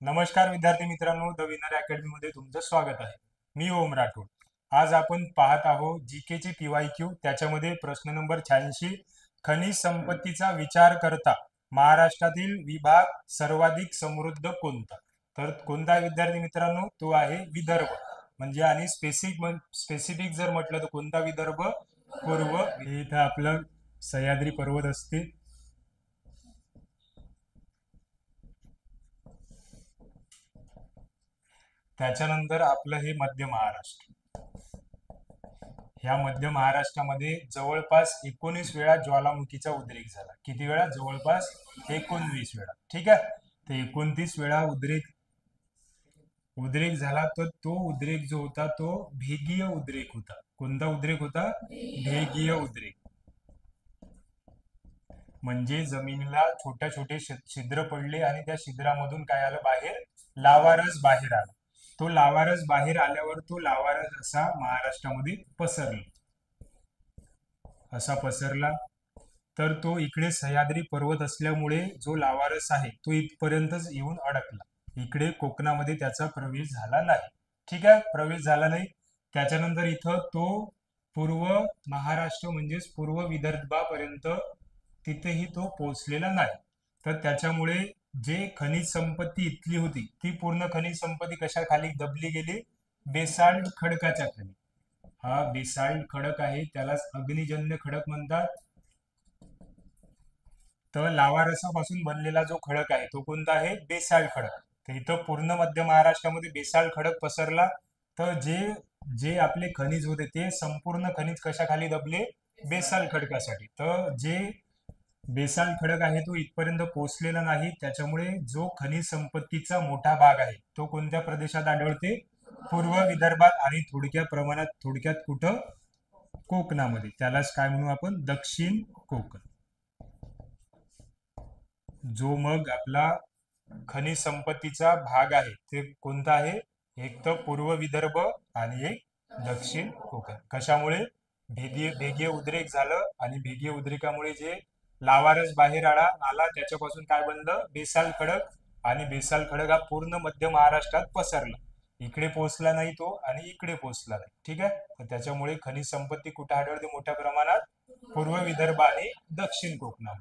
नमस्कार विद्यार्थी मित्रांनो, द विनर अकॅडमी मध्ये तुमचं स्वागत आहे. मी ओम राठोड. आज आपण पाहत आहोत जीके चे PYQ. त्याच्यामध्ये प्रश्न नंबर 86, खनिज संपत्तीचा विचार करता महाराष्ट्रातील विभाग सर्वाधिक समृद्ध कोणता? तर कोणता विद्यार्थी मित्रांनो? तो आहे विदर्भ. म्हणजे आणि स्पेसिफिक जर म्हटलं तर कोणता विदर्भ? पूर्व. इथं आपलं सह्याद्री पर्वत असते. त्याच्यानंतर आपलं हे मध्य महाराष्ट्र. ह्या मध्य महाराष्ट्रामध्ये जवळपास 19 वेळा ज्वालामुखीचा उद्रेक झाला. किती वेळा? जवळपास 19 वेळा. ठीक आहे. तर 29 वेळा उद्रेक उद्रेक झाला. तर तो उद्रेक जो होता तो भेगीय उद्रेक होता. कोणता उद्रेक होता? भेगीय उद्रेक. म्हणजे जमिनीला छोटे छोटे छिद्र पडले आणि त्या छिद्रामधून काय आलं बाहेर? लावारस बाहेर आला. तो लावारस बाहेर आल्यावर तो लावारस असा महाराष्ट्रामध्ये पसरला. तर तो इकडे सह्याद्री पर्वत असल्यामुळे जो लावारस आहे तो इथपर्यंतच येऊन अडकला. इकडे कोकणामध्ये त्याचा प्रवेश झाला नाही. ठीक आहे, प्रवेश झाला नाही. त्याच्यानंतर इथं तो पूर्व महाराष्ट्र म्हणजेच पूर्व विदर्भापर्यंत तिथेही तो पोहोचलेला नाही. तर त्याच्यामुळे जे खनिज संपत्ती इथली होती ती पूर्ण खनिज संपत्ती कशा खाली दबली गेली? बेसाल्ट खडकाच्या खाली. हा बेसाल्ट खडक आहे, त्यालाच अग्निजन्य खडक म्हणतात. तर लावारसापासून बनलेला जो खडक आहे तो कोणता आहे? बेसाल्ट खडक. तर इथं पूर्ण मध्य महाराष्ट्रामध्ये बेसाल्ट खडक पसरला. तर जे जे आपले खनिज होते ते संपूर्ण खनिज कशाखाली दबले? बेसाल्ट खडकासाठी. तर जे बेसाल्ट खडक आहे तो इथपर्यंत पोहोचलेला नाही. त्याच्यामुळे जो खनिज संपत्तीचा मोठा भाग आहे तो कोणत्या प्रदेशात आढळते? पूर्व विदर्भात आणि थोडक्यात कुठं? कोकणामध्ये. त्यालाच काय म्हणू आपण? दक्षिण कोकण. जो मग आपला खनिज संपत्तीचा भाग आहे ते कोणता आहे? एक तर पूर्व विदर्भ आणि एक दक्षिण कोकण. कशामुळे? भेगीय उद्रेक झालं आणि भेगीय उद्रेकामुळे जे लावारस बाहेर आला त्याच्यापासून काय बनलं? बेसाल्ट खडक. आणि बेसाल्ट खडक हा पूर्ण मध्य महाराष्ट्रात पसरला. इकडे पोहोचला नाही तो आणि इकडे पोहोचला नाही. ठीक आहे. तर त्याच्यामुळे खनिज संपत्ती कुठे आढळते मोठ्या प्रमाणात? पूर्व विदर्भ आणि दक्षिण कोकणामध्ये.